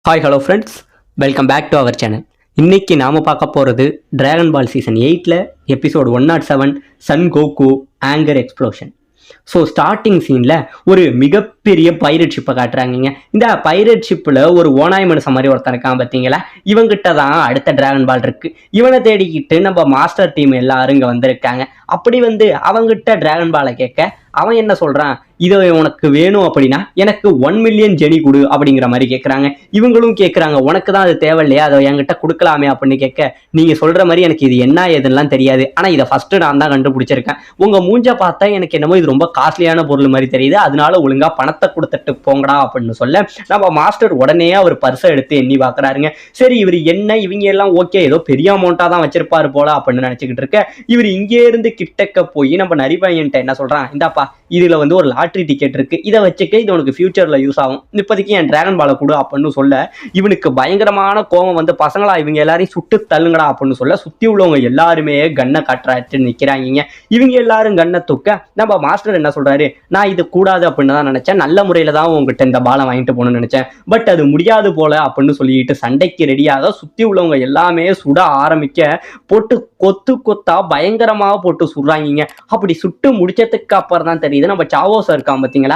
Hi hello friends, welcome back to our channel. இன்னைக்கு நாம் பார்க்க போகிறது Dragon Ball season 8 episode 107 Son Goku anger explosion. So starting சீனில் ஒரு மிகப்பெரிய பைரட் ஷிப்பை காட்டுறாங்க. இந்த பைரட் ஷிப்பில் ஒரு ஓனாய் மனுஷன் மாதிரி ஒருத்தன் இருக்கான் பார்த்தீங்களா, இவங்கிட்ட தான் அடுத்த டிராகன் பால் இருக்கு. இவனை தேடிக்கிட்டு நம்ம மாஸ்டர் டீம் எல்லாரும் இங்கே வந்திருக்காங்க. அப்படி வந்து அவங்கிட்ட டிராகன் பாலை கேட்க அவன் என்ன சொல்றான், இது உனக்கு வேணும் அப்படின்னா எனக்கு 1 மில்லியன் ஜெனி கொடு அப்படிங்கிற மாதிரி கேட்குறாங்க. இவங்களும் கேட்குறாங்க, உனக்கு தான் அது தேவையில்லையா, அதை என்கிட்ட கொடுக்கலாமே அப்படின்னு கேட்க, நீங்க சொல்ற மாதிரி எனக்கு இது என்ன ஏதுன்னெலாம் தெரியாது, ஆனா இதை ஃபர்ஸ்ட் நான் தான் கண்டுபிடிச்சிருக்கேன். உங்க மூஞ்ச பார்த்தா எனக்கு என்னமோ இது ரொம்ப காஸ்ட்லியான பொருள் மாதிரி தெரியுது, அதனால ஒழுங்கா பணத்தை கொடுத்துட்டு போங்கடா அப்படின்னு சொல்ல, நம்ம மாஸ்டர் உடனே அவர் பர்ஸை எடுத்து எண்ணி பார்க்குறாருங்க. சரி, இவர் என்ன இவங்க எல்லாம் ஓகே ஏதோ பெரிய அமௌண்ட்டாக தான் வச்சிருப்பாரு போல அப்படின்னு நினச்சிக்கிட்டு இருக்க, இவர் இங்கே இருந்து கிட்டக்க போய் நம்ம நரிபையன்ட்ட என்ன சொல்றான், இந்தாப்பா இதுல வந்து ஒரு லாட்ரி டிக்கெட் இருக்கு, இதை வச்சுக்க, இது உனக்கு ஃபியூச்சர்ல யூஸ் ஆகும், இப்போதைக்கு என் டிராகன் பாலை கொடு அப்படின்னு சொல்ல, இவனுக்கு பயங்கரமான கோபம் வந்து, பசங்களா இவங்க எல்லாரையும் சுட்டு தள்ளுங்கடா அப்படின்னு சொல்ல, சுத்தி உள்ளவங்க எல்லாருமே கண்ணை காட்டுறாச்சு நிக்கிறாங்க. இவங்க எல்லாரும் கண்ணை தூக்க நம்ம மாஸ்டர் என்ன சொல்றாரு, நான் இது கூடாது அப்படின்னு தான் நினைச்சேன், நல்ல முறையில தான் உங்ககிட்ட இந்த பாலை வாங்கிட்டு போகணும்னு நினைச்சேன், பட் அது முடியாது போல அப்படின்னு சொல்லிட்டு சண்டைக்கு ரெடியாக சுத்தி உள்ளவங்க எல்லாமே சுட ஆரம்பிக்க, போட்டு கொத்து கொத்தா பயங்கரமாக போட்டு சுடுறாங்க. அப்படி சுட்டு முடிச்சதுக்கு அப்புறம் தான் தெரியுது நம்ம சாவோஸ் இருக்கான் பார்த்தீங்களா,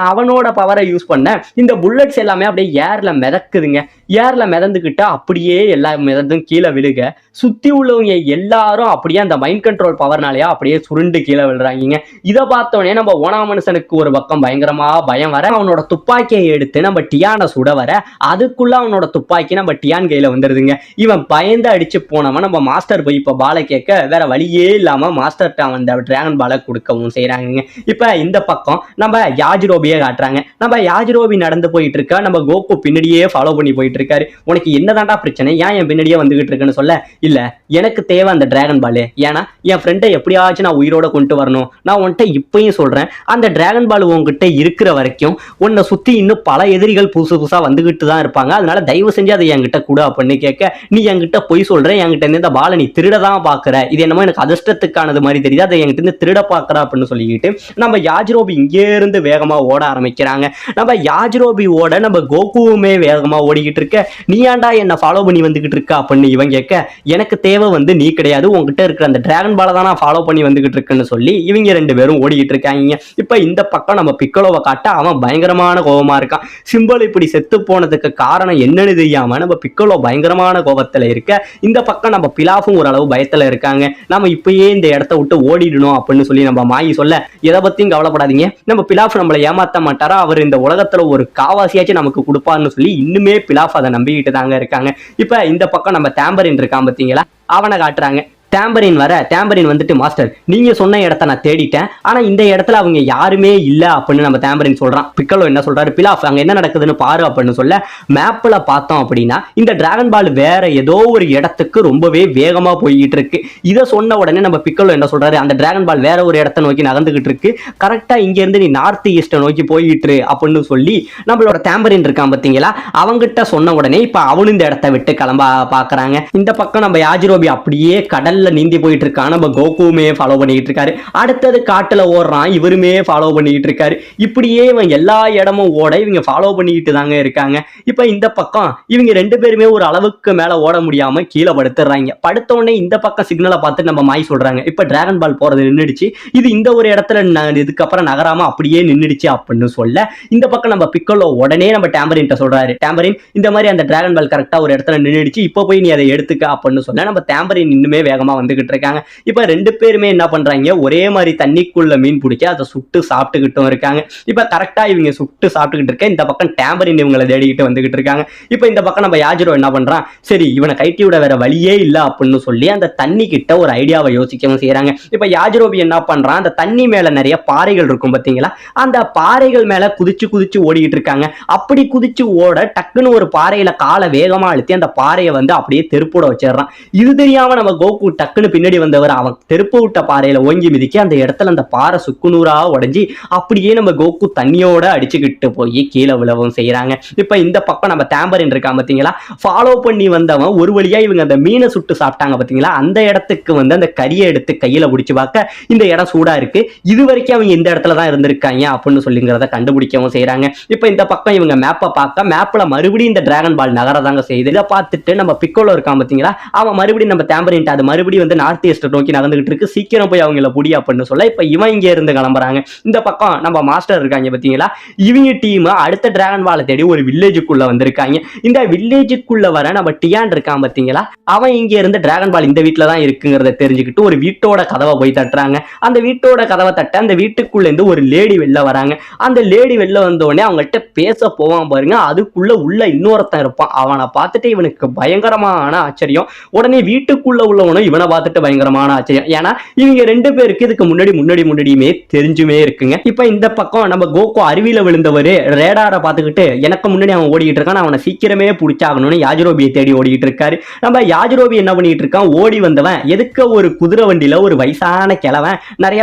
அவனோட பவரை யூஸ் பண்ண இந்த புல்லட்ஸ் எல்லாமே அப்படியே ஏர்ல மிதக்குதுங்க. ஏர்ல மிதந்துக்கிட்ட அப்படியே எல்லா மிதந்தும் கீழே விழுக, சுத்தி உள்ளவங்க எல்லாரும் அப்படியே அந்த மைண்ட் கண்ட்ரோல் பவர்னாலேயே அப்படியே சுருண்டு கீழே விழுறாங்க. இதை பார்த்தோன்னே நம்ம ஓனா மனுஷனுக்கு ஒரு பக்கம் பயங்கரமா பயம் வர, அவனோட துப்பாக்கியை எடுத்து நம்ம டியானை சுட வர, அதுக்குள்ள அவனோட துப்பாக்கி நம்ம டியான் கையில வந்துருதுங்க. இவன் பயந்து அடிச்சு போனவன் நம்ம மாஸ்டர் போய் இப்ப பாலை கேட்க வேற வழியே இல்லாம மாஸ்டர்ட்ட அந்த டிராகன் பாலை கொடுக்கவும் செய்யறாங்க. இப்ப இந்த பக்கம் நம்ம யாஜிரோபியே காட்டுறாங்க. நம்ம யாஜிரோபி நடந்து போயிட்டு இருக்கா, நம்ம கோகு பின்னாடியே ஃபாலோ பண்ணி போயிட்டு இருக்காரு. உனக்கு என்னதான்டா பிரச்சனை, ஏன் என் பின்னாடியே வந்துகிட்டு இருக்குன்னு சொல்ல, இல்ல எனக்கு தேவை அந்த டிராகன் பால், ஏன்னா என் ஃப்ரெண்டை எப்படியாச்சும் நான் உயிரோட கொண்டு வரணும், நான் உன்கிட்ட இப்பயும் சொல்றேன், அந்த டிராகன் பால் உங்ககிட்ட இருக்கிற வரைக்கும் உன்னை சுத்தி இன்னும் பல எதிரிகள் புதுசு புதுசா வந்துகிட்டு தான் இருப்பாங்க, அதனால தயவு செஞ்சு அதை என்கிட்ட கூட அப்படின்னு கேட்க, நீ என்கிட்ட பொய் சொல்ற, என்கிட்ட இந்த பாலை நீ திருடதான் பாக்குற, இது என்னமோ எனக்கு அதிர்ஷ்டத்துக்கானது மாதிரி தெரியுது, அதை என்கிட்ட இருந்து திருட பாக்குற அப்படின்னு சொல்லிக்கிட்டு நம்ம யாஜிரோபி இங்கே இருந்து வேகமா ஓட ஆரம்பிக்கிறாங்க. நம்ம யாஜிரோபி ஓட நம்ம கோகுவுமே வேகமா ஓடிக்கிட்டு இருக்க, நீ ஏன்டா என்ன ஃபாலோ பண்ணி வந்துகிட்டு இருக்க அப்படின்னு இவன் கேட்க, எனக்கு தேவை வந்து நீ கிடையாது, உங்ககிட்ட இருக்கிற அந்த டிராகன் பாலை தான் நான் ஃபாலோ பண்ணி வந்துகிட்டு இருக்குன்னு சொல்லி இவங்க ரெண்டு பேரும் ஓடிக்கிட்டு இருக்காங்க. இப்ப இந்த பக்கம் நம்ம பிக்கலோவை காட்ட அவன் பயங்கரமான கோபமா இருக்கான். சிம்பிள் இப்படி செத்து போனதுக்கு காரணம் என்னன்னு தெரியாம நம்ம பிக்கலோ பயங்கரமான கோபத்துல இருக்க, இந்த பக்கம் நம்ம பிலாஃபும் ஓரளவு பயத்துல இருக்காங்க. நம்ம இப்பயே இந்த இடத்த விட்டு ஓடிடணும் அப்படின்னு சொல்லி நம்ம மாயி சொல்ல, எதை பத்தியும் கவலைப்படாதீங்க, நம்ம பிலாஃப் நம்மளை ஏமாத்த மாட்டாரா, அவர் இந்த உலகத்துல ஒரு காவாசியாச்சும் நமக்கு கொடுப்பாருன்னு சொல்லி இன்னுமே பிலாஃப் அதை நம்பிக்கிட்டு தாங்க இருக்காங்க. இப்ப இந்த பக்கம் நம்ம தாம்பரின் இருக்கான் பார்த்தீங்களா, அவனை காட்டுறாங்க. தாம்பரின் வர, தாம்பரின் வந்துட்டு, மாஸ்டர் நீங்க சொன்ன இடத்த நான் தேடிட்டேன், ஆனா இந்த இடத்துல அவங்க யாருமே இல்ல அப்படின்னு நம்ம தாம்பரின் சொல்றான். பிக்கலோ என்ன சொல்றாரு, பிலாஃப் அங்க என்ன நடக்குதுன்னு பாரு அப்படின்னு சொல்ல, மேப்ல பார்த்தோம் அப்படின்னா இந்த டிராகன் பால் வேற ஏதோ ஒரு இடத்துக்கு ரொம்பவே வேகமா போய்கிட்டு இருக்கு. இதை சொன்ன உடனே நம்ம பிக்கலோ என்ன சொல்றாரு, அந்த டிராகன் பால் வேற ஒரு இடத்த நோக்கி நகர்ந்துகிட்டு இருக்கு, கரெக்டா இங்க இருந்து நீ நார்த் ஈஸ்ட நோக்கி போயிட்டு அப்படின்னு சொல்லி நம்மளோட தாம்பரின் இருக்கான் பார்த்தீங்களா, அவங்கிட்ட சொன்ன உடனே இப்ப அவனு இந்த இடத்த விட்டு கிளம்ப பாக்குறாங்க. இந்த பக்கம் நம்ம யாஜிரோபி அப்படியே கடல் நீந்தி போயிட்டு இருக்கான், நம்ம கோகுவுமே ஃபாலோ பண்ணிட்டு இருக்காரு. அடுத்தது காட்டுல ஓடுறான், இவருமே ஃபாலோ பண்ணிட்டு இருக்காரு. இப்படியே இவன் எல்லா இடமும் ஓட இவங்க ஃபாலோ பண்ணிட்டு தாங்க இருக்காங்க. இப்ப இந்த பக்கம் இவங்க ரெண்டு பேருமே ஒரு அளவுக்கு மேல ஓட முடியாம கீழே படுத்துறாங்க. படுத்த உடனே இந்த பக்கம் சிக்னலை பார்த்து நம்ம மாய் சொல்றாங்க, இப்ப டிராகன் பால் போறது நின்றுடுச்சு, இது இந்த ஒரு இடத்துல இதுக்கப்புறம் நகராம அப்படியே நின்றுடுச்சு அப்படின்னு சொல்ல, இந்த பக்கம் நம்ம பிக்கலோ உடனே நம்ம டாம்பரின் சொல்றாரு, டாம்பரின் இந்த மாதிரி அந்த டிராகன் பால் கரெக்டா ஒரு இடத்துல நின்றுடுச்சு, இப்ப போய் நீ அதை எடுத்துக்க அப்படின்னு சொல்ல, நம்ம டாம்பரின் இன்னுமே வேகமா வந்துகிட்டு இருக்காங்க. இப்ப ரெண்டு பேருமே என்ன பண்றாங்க, ஒரே மாதிரி தண்ணிக்குள்ள மீன் பிடிச்சி அதை சுட்டு சாப்பிட்டுக்கிட்டும் இருக்காங்க. இப்ப கரெக்டா இவங்க சுட்டு சாப்பிட்டுக்கிட்டு இருக்க, இந்த பக்கம் டாம்பரின் இவங்களை தேடிக்கிட்டு வந்துகிட்டு இருக்காங்க. இப்ப இந்த பக்கம் நம்ம யாஜிரோ என்ன பண்றான், சரி இவனை கைட்டி விட வேற வழியே இல்ல அப்படின்னு சொல்லி அந்த தண்ணி கிட்ட ஒரு ஐடியாவை யோசிக்கவும் செய்யறாங்க. இப்ப யாஜிரோபி என்ன பண்றான், அந்த தண்ணி மேல நிறைய பாறைகள் இருக்கும் பாத்தீங்களா, அந்த பாறைகள் மேல குதிச்சு குதிச்சு ஓடிக்கிட்டு இருக்காங்க. அப்படி குதிச்சு ஓட டக்குன்னு ஒரு பாறையில காலை வேகமா அழுத்தி அந்த பாறையை வந்து அப்படியே தெருப்போட வச்சிடறான். இது தெரியாம நம்ம கோகு டக்குன்னு பின்னாடி வந்தவர் அவன் தெருப்பு விட்ட பாறையில ஓங்கி மிதிக்க அந்த இடத்துல அந்த பாறை சுக்குநூறா உடைஞ்சி அப்படியே நம்ம கோகு தண்ணியோட அடிச்சுக்கிட்டு போய் கீழே விழவும் செய்யறாங்க. இப்ப இந்த பக்கம் நம்ம தாம்பரின் இருக்கான் பாத்தீங்களா, ஃபாலோ பண்ணி வந்தவன் ஒரு வழியா இவங்க அந்த மீனை சுட்டு சாப்பிட்டாங்க பாத்தீங்களா, அந்த இடத்துக்கு வந்து அந்த கரியை எடுத்து கையில பிடிச்சு பார்க்க இந்த இடம் சூடா இருக்கு, இது வரைக்கும் அவங்க இந்த இடத்துல தான் இருந்திருக்காங்க அப்படின்னு சொல்லிங்கிறத கண்டுபிடிக்கவும் செய்யறாங்க. இப்ப இந்த பக்கம் இவங்க மேப்பை பார்க்க மேப்ல மறுபடியும் இந்த டிராகன் பால் நகரதாங்க செய்யுது. இதை பார்த்துட்டு நம்ம பிக்கோலோ இருக்கான் பாத்தீங்களா, அவன் மறுபடியும் நம்ம தாம்பரின் அது மறுபடியும் வந்து நார்த் ஈஸ்ட் நோக்கி நடந்துகிட்டு இருக்கு, சீக்கிரம் போய் அவங்கள புடி அப்படின்னு சொல்ல இப்ப இவன் இங்க இருந்து கிளம்புறாங்க. இந்த பக்கம் நம்ம மாஸ்டர் இருக்காங்க பாத்தீங்களா, இவங்க டீம் அடுத்த டிராகன் பாலை தேடி ஒரு வில்லேஜுக்குள்ள வந்திருக்காங்க. இந்த வில்லேஜுக்குள்ள வர நம்ம டியான் இருக்கான் பாத்தீங்களா, அவன் இங்க இருந்து டிராகன் பால் இந்த வீட்டுல தான் இருக்குங்கிறத தெரிஞ்சுக்கிட்டு ஒரு வீட்டோட கதவை போய் தட்டுறாங்க. அந்த வீட்டோட கதவை தட்ட அந்த வீட்டுக்குள்ள இருந்து ஒரு லேடி வெளில வராங்க. அந்த லேடி வெளில வந்த உடனே அவங்ககிட்ட பேச போவான் பாருங்க, அதுக்குள்ள உள்ள இன்னொருத்தன் இருப்பான். அவனை பார்த்துட்டு இவனுக்கு பயங்கரமான ஆச்சரியம். உடனே வீட்டுக்குள்ள உள்ளவனும் இவனை பார்த்துட்டு பயங்கரமான ஆச்சரியம். ஏன்னா இவங்க ரெண்டு பேருக்கு இதுக்கு முன்னாடியுமே தெரிஞ்சுமே இருக்குங்க. இப்ப இந்த பக்கம் நம்ம கோகு அருவியில விழுந்தவரு ரேடாரை பார்த்துக்கிட்டு எனக்கு முன்னாடி அவன் ஓடிக்கிட்டு இருக்கான், அவனை சீக்கிரமே பிடிச்சாகணும்னு யாஜிரோபியை தேடி ஓடிக்கிட்டு இருக்காரு. நம்ம யாஜிரோபி என்ன பண்ணிட்டு இருக்கான், ஓடி வந்தவன் எதுக்க ஒரு குதிரை வண்டியில ஒரு வயசான கிழவன் நிறைய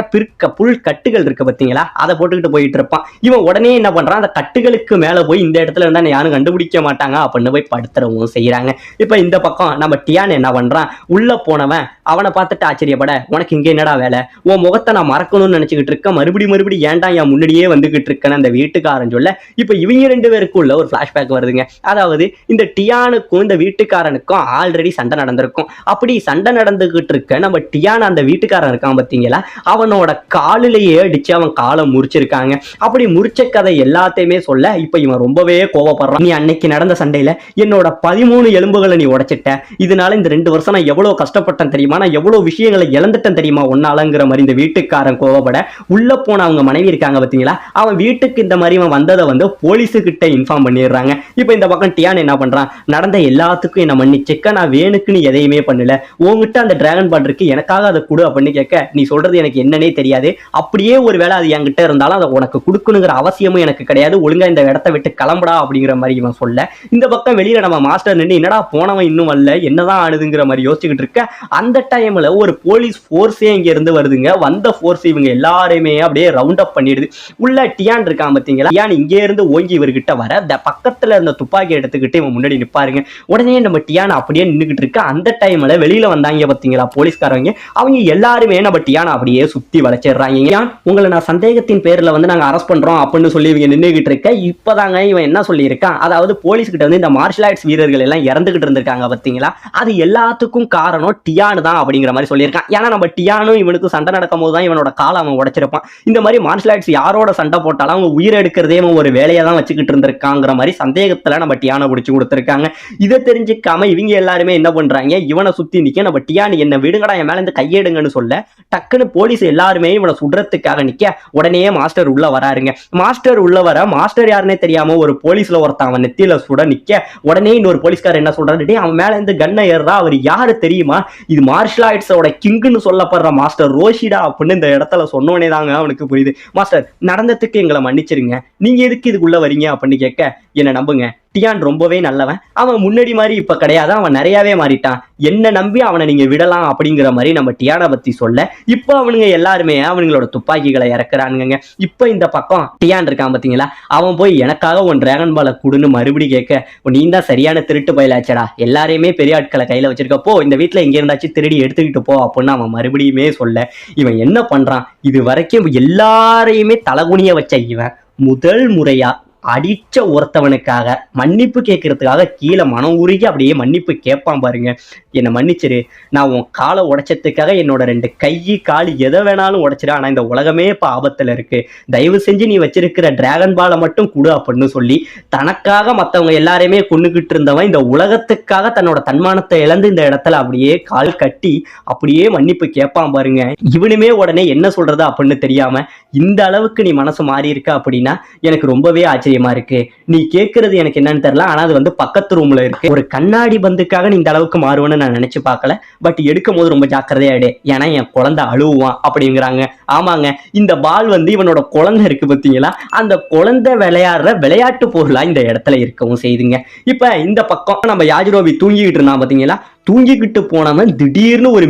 புல் கட்டுகள் இருக்கு பாத்தீங்களா, அதை போட்டுக்கிட்டு போயிட்டு இருப்பான். இவன் உடனே என்ன பண்றான், அந்த கட்டுகளுக்கு மேல போய் இந்த இடத்துல இருந்தா யாரும் கண்டுபிடிக்க மாட்டாங்க அப்படின்னு போய் படுத்துறவும் செய்யறாங்க. இப்ப இந்த பக்கம் நம்ம டியான் என்ன பண்றான், உள்ள போனவன் அவனை பார்த்துட்டு ஆச்சரியப்பட உனக்கு இங்க என்னடா வேலை, உன் முகத்தை நான் மறக்கணும்னு நினைச்சுக்கிட்டு இருக்க, மறுபடியும் ஏன்டா என் முன்னாடியே வந்துகிட்டு இருக்கேன்னு அந்த வீட்டுக்காரன் சொல்ல இப்ப இவங்க ரெண்டு பேருக்கும் உள்ள ஒரு பிளாஷ்பேக் வருதுங்க. அதாவது இந்த டியானுக்கும் இந்த வீட்டுக்காரனுக்கும் ஆல்ரெடி சண்டை நடந்திருக்கும். அப்படி சண்டை நடந்துகிட்டு இருக்க நம்ம டியான் அந்த வீட்டுக்காரன் இருக்கான் பாத்தீங்களா, அவனோட காலிலேயே அடிச்சு அவன் காலை முறிச்சிருக்காங்க. அப்படி முறிச்ச கதை எல்லாத்தையுமே சொல்ல இப்ப இவன் ரொம்பவே கோவப்படுறான். நீ அன்னைக்கு நடந்த சண்டையில என்னோட 13 எலும்புகளை நீ உடைச்சிட்ட, இதனால இந்த 2 வருஷம் நான் எவ்வளவு கஷ்டப்பட்டேன் தெரியுமா, நான் எவ்வளவு விஷயங்களை இழந்துட்டேன் தெரியுமா ஒன்னாலங்கிற மாதிரி இந்த வீட்டுக்காரன் கோவப்பட உள்ள போன அவங்க மனைவி இருக்காங்க பாத்தீங்களா, அவன் வீட்டுக்கு இந்த மாதிரி அவன் வந்ததை வந்து போலீஸுக்கிட்ட இன்ஃபார்ம் பண்ணிடுறாங்க. இப்ப இந்த பக்கம் டியான் என்ன பண்றான், நடந்த எல்லாத்துக்கும் என்ன மன்னிச்சுக்க, நான் வேணுக்குன்னு எதையுமே பண்ணல, உங்ககிட்ட அந்த டிராகன் பால் இருக்கு எனக்காக அதை கொடு அப்படின்னு கேட்க நீ சொல்றது எனக்கு என்னன்னே தெரியாது, அப்படியே ஒரு வேளை அது என்கிட்ட இருந்தாலும் அதை உனக்கு கொடுக்கணுங்கிற அவசியமும் எனக்கு கிடையாது, ஒழுங்கா இந்த இடத்த விட்டு கிளம்புடா அப்படிங்கிற மாதிரி இவன் சொல்ல இந்த பக்கம் வெளியில நம்ம மாஸ்டர் நின்று என்னடா போனவன் இன்னும் வரல என்னதான் ஆடுதுங்கிற மாதிரி யோசிச்சுக்கிட்டு இருக்க அந்த டைம்ல ஒரு போலீஸ் போர்ஸே இங்க இருந்து வருதுங்க. வந்த போர்ஸ் இவங்க எல்லாரையுமே அப்படியே ரவுண்ட் அப் பண்ணிடுது. உள்ள டியான் இருக்கான் பாத்தீங்களா, டியான் இங்கே இருந்து ஓங்கி இவர்கிட்ட வர பக்கத்துல இருந்த துப்பாக்கி எடுத்துக்கிட்டு இவன் முன்னாடி நிப்பாருங்க. உடனே நம்ம டியான் அப்படியே நின்றுகிட்டு இருக்க அந்த டைம்ல வெளியில வந்தாங்க பாத்தீங்களா போலீஸ்காரங்க, அவங்க எல்லாருமே நம்ம டியான் அப்படியே சுத்தி வளைச்சிடுறாங்க. உங்களை நான் சந்தேகத்தின் பேர்ல வந்து நாங்க அரெஸ்ட் பண்றோம் அப்படின்னு சொல்லி இவங்க நின்றுகிட்டு இருக்க இப்பதாங்க இவன் என்ன சொல்லியிருக்கான், அதாவது போலீஸ் கிட்ட வந்து இந்த மார்ஷல் ஆர்ட்ஸ் வீரர்கள் எல்லாம் இறந்துகிட்டு இருந்திருக்காங்க பாத்தீங்களா, அது எல்லாத்துக்கும் காரணம் டியான் தான் அப்படிங்கிற மாதிரி சொல்லியிருக்கான். ஏன்னா நம்ம டியானும் இவனுக்கு சண்டை நடக்கும் போது தான் இவனோட காலை அவன் உடைச்சிருப்பான். இந்த மாதிரி மார்ஷல் ஆர்ட்ஸ் யாரோட சண்டை போட்டாலும் அவங்க உயிரை எடுக்கிறதே ஒரு வேலையை தான் வச்சுக்கிட்டு இருந்திருக்காங்கிற மாதிரி சந்தேகத்துல நம்ம டியானை பிடிச்சி கொடுத்துருக்காங்க. இதை தெரிஞ்சுக்காம இவங்க எல்லாருமே என்ன பண்றாங்க, இவனை சுத்தி நிக்க நம்ம டியான் என்ன விடுங்கடா என் மேல இருந்து கையெடுங்கன்னு சொல்ல டக்குன்னு போலீஸ் எல்லாருமே இவனை சுடுறதுக்காக நிக்க உடனே மாஸ்டர் உள்ள வராருங்க. மாஸ்டர் உள்ள வர மாஸ்டர் யாருன்னே தெரியாம ஒரு போலீஸ்ல ஒருத்தன் அவன் நெத்தியில சுட நிக்க உடனே இன்னொரு போலீஸ்காரர் என்ன சொல்றாரு, அவன் மேல இருந்து கண்ணை ஏறா, அவர் யாரு தெரியுமா, இது மார்ஷல் ஆர்ட்ஸோட கிங்குன்னு சொல்லப்படுற மாஸ்டர் ரோஷிடா அப்படின்னு இந்த இடத்துல சொன்னோனே தாங்க அவனுக்கு புரியுது, மாஸ்டர் நடந்ததுக்கு எங்களை மன்னிச்சிருங்க, நீங்க எதுக்கு இதுக்குள்ள வரீங்க அப்படின்னு கேட்க என்ன நம்புங்க டியான் ரொம்பவே நல்லவன், அவன் முன்னாடி மாதிரி இப்ப கிடையாது, அவன் நிறையவே மாறிட்டான், என்ன நம்பி அவனை நீங்க விடலாம் அப்படிங்கிற மாதிரி நம்ம டியானை பத்தி சொல்ல இப்ப அவனுங்க எல்லாருமே அவங்களோட துப்பாக்கிகளை இறக்குறானுங்க. இப்ப இந்த பக்கம் டியான் இருக்கான் பாத்தீங்களா, அவன் போய் எனக்காக உன் டிராகன் பாலை கொடுன்னு மறுபடி கேட்க நீ தான் சரியான திருட்டு பயிலாச்சடா, எல்லாரையுமே பெரிய ஆட்களை கையில வச்சிருக்க, போ இந்த வீட்டுல எங்க இருந்தாச்சும் திருடி எடுத்துக்கிட்டு போ அப்படின்னு அவன் மறுபடியுமே சொல்ல இவன் என்ன பண்றான், இது வரைக்கும் எல்லாரையுமே தலகுனிய வச்ச இவன் முதல் முறையா அடிச்ச ஒருத்தவனுக்காக மன்னிப்பு கேட்கறதுக்காக கீழே மனம் உருகி அப்படியே மன்னிப்பு கேட்பான் பாருங்க, என்னை மன்னிச்சிரு, நான் உன் காலை உடைச்சதுக்காக என்னோட 2 கை கால் எதை வேணாலும் உடைச்சிரு, ஆனா இந்த உலகமே இப்ப ஆபத்துல இருக்கு, தயவு செஞ்சு நீ வச்சிருக்கிற டிராகன் பாலை மட்டும் கொடு அப்படின்னு சொல்லி தனக்காக மற்றவங்க எல்லாரையுமே கொண்டுகிட்டு இருந்தவன் இந்த உலகத்துக்காக தன்னோட தன்மானத்தை இழந்து இந்த இடத்துல அப்படியே கால் கட்டி அப்படியே மன்னிப்பு கேட்பான் பாருங்க. இவனுமே உடனே என்ன சொல்றது அப்படின்னு தெரியாம இந்த அளவுக்கு நீ மனசு மாறி இருக்க அப்படின்னா எனக்கு ரொம்பவே ஆச்சரியமா இருக்கு, நீ கேட்கறது எனக்கு என்னன்னு தெரியல, ஆனா அது வந்து பக்கத்து ரூம்ல இருக்கு, ஒரு கண்ணாடி பந்துக்காக நீ இந்த அளவுக்கு மாறுவேன்னு நான் நினைச்சு பார்க்கல, பட் எடுக்கும் போது ரொம்ப ஜாக்கிரதையா எடு, ஏன்னா என் குழந்தை அழுவான் அப்படிங்கிறாங்க. ஆமாங்க, இந்த பால் வந்து இவனோட குழந்தை இருக்கு பார்த்தீங்களா, அந்த குழந்தை விளையாடுற விளையாட்டு பொருளா இந்த இடத்துல இருக்கவும் செய்துங்க. இப்ப இந்த பக்கம் நம்ம யாஜிரோபி தூங்கிக்கிட்டு இருந்தான் பார்த்தீங்களா, தூங்கிக்கிட்டு போனவன் திடீர்னு ஒரு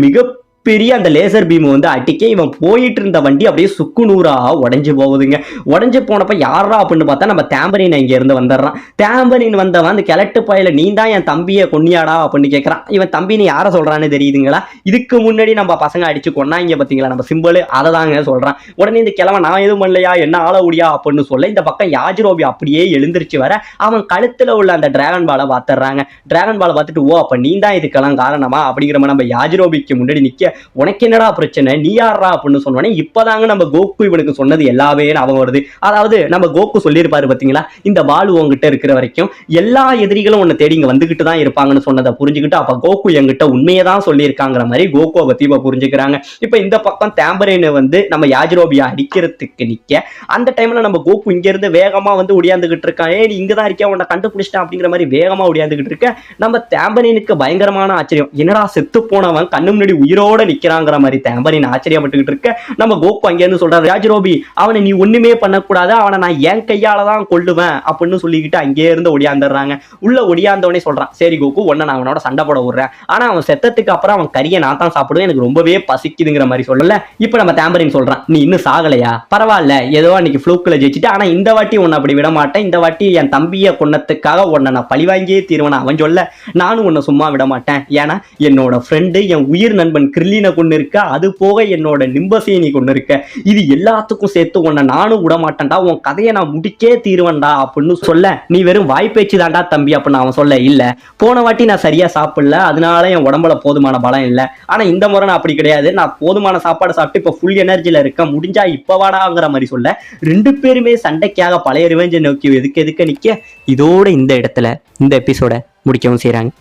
பெரிய அந்த லேசர் பீம் வந்து அடிக்க இவன் போயிட்டு இருந்த வண்டி அப்படியே சுக்குநூறா உடஞ்சு போகுதுங்க. உடஞ்சு போனப்ப யாரா அப்படின்னு பார்த்தா நம்ம தேம்பரின் இங்க இருந்து வந்துடுறான். தேம்பரின் வந்தவன் அந்த கிழட்டு பயில நீ தான் என் தம்பியை கொன்னியாடா அப்படின்னு கேட்கறான். இவன் தம்பின்னு யாரை சொல்றான்னு தெரியுதுங்களா, இதுக்கு முன்னாடி நம்ம பசங்க அடிச்சு கொண்டா இங்க பாத்தீங்களா நம்ம சிம்பிள் அதை தாங்க சொல்றான். உடனே இந்த கிழவன் நான் எதுவும் பண்ணலையா என்ன ஆள முடியா அப்படின்னு சொல்ல இந்த பக்கம் யாஜிரோபி அப்படியே எழுந்திருச்சு வர அவன் கழுத்துல உள்ள அந்த டிராகன் பாலை பார்த்துடுறாங்க. டிராகன் பாலை பார்த்துட்டு ஓ அப்ப நீ தான் இதுக்கெல்லாம் காரணமா அப்படிங்கிற நம்ம யாஜிரோபிக்கு முன்னாடி நிக்க உனக்கு என்னடா பிரச்சனை நீ யாரா அப்படின்னு சொன்னோடனே இப்பதாங்க நம்ம கோகு இவனுக்கு சொன்னது எல்லாமே ஞாபகம் வருது. அதாவது நம்ம கோகு சொல்லியிருப்பாரு பாத்தீங்களா, இந்த பால் உங்ககிட்ட இருக்கிற வரைக்கும் எல்லா எதிரிகளும் உன்னை தேடி இங்க வந்துகிட்டு தான் இருப்பாங்கன்னு சொன்னதை புரிஞ்சுக்கிட்டு அப்ப கோகு என்கிட்ட உண்மையை தான் சொல்லியிருக்காங்கிற மாதிரி கோகுவை பத்தி இப்ப புரிஞ்சுக்கிறாங்க. இப்ப இந்த பக்கம் தேம்பரேனை வந்து நம்ம யாஜிரோபியா அடிக்கிறதுக்கு நிக்க அந்த டைம்ல நம்ம கோகு இங்க இருந்து வேகமா வந்து ஒடியாந்துகிட்டு இருக்கான். நீ இங்கதான் இருக்கியா உன்னை கண்டுபிடிச்சிட்டேன் அப்படிங்கிற மாதிரி வேகமா ஒடியாந்துகிட்டு இருக்க நம்ம தேம்பரேனுக்கு பயங்கரமான ஆச்சரியம், என்னடா செத்து போனவன் கண்ணு முன்னாடி உயிரோட நிக்கிறாங்கிற மாதிரி தேம்பரின் ஆச்சரியப்பட்டுக்கிட்டு இருக்க நம்ம கோகு அங்க இருந்து சொல்றாரு, யாஜிரோபி அவனை நீ ஒண்ணுமே பண்ணக்கூடாது, அவனை நான் என் கையால தான் கொள்ளுவேன் அப்படின்னு சொல்லிக்கிட்டு அங்கே இருந்து ஒடியாந்துடுறாங்க. உள்ள ஒடியாந்தவனே சொல்றான், சரி கோகு உன்னை நான் அவனோட சண்டை போட விடுறேன், ஆனா அவன் செத்ததுக்கு அப்புறம் அவன் கறியை நான் தான் சாப்பிடுவேன், எனக்கு ரொம்பவே பசிக்குதுங்கிற மாதிரி சொல்லல. இப்ப நம்ம தேம்பரின் சொல்றான், நீ இன்னும் சாகலையா, பரவாயில்ல ஏதோ அன்னைக்கு ஃப்ளூக்ல ஜெயிச்சுட்டு, ஆனா இந்த வாட்டி உன்னை அப்படி விட மாட்டேன், இந்த வாட்டி என் தம்பியை கொன்னதுக்காக உன்னை நான் பழி வாங்கியே தீர்வேன் அவன் சொல்ல, நானும் உன்னை சும்மா விட மாட்டேன், ஏன்னா என்னோட ஃப்ரெண்டு என் உயிர் நண்பன் கிர்லினை கொண்டு இருக்க, அது போக என்னோட நிம்பசையை நீ கொண்டு இருக்க, இது எல்லாத்துக்கும் சேர்த்து உன்னை நானும் விட மாட்டேன்டா, உன் கதையை நான் முடிக்கே தீருவேன்டா அப்படின்னு சொல்ல, நீ வெறும் வாய்ப்பேச்சு தாண்டா தம்பி அப்படின்னு அவன் சொல்ல, இல்ல போன வாட்டி நான் சரியா சாப்பிடல அதனால என் உடம்புல போதுமான பலம் இல்லை, ஆனா இந்த முறை நான் அப்படி கிடையாது, நான் போதுமான சாப்பாடு சாப்பிட்டு இப்ப ஃபுல் எனர்ஜில இருக்கேன், முடிஞ்சா இப்ப வாடாங்கிற மாதிரி சொல்ல ரெண்டு பேருமே சண்டைக்காக பழைய ரிவெஞ்சை நோக்கி எதுக்கு நிக்க. இதோட இந்த இடத்துல இந்த எபிசோட முடிக்கவும் செய்றாங்க.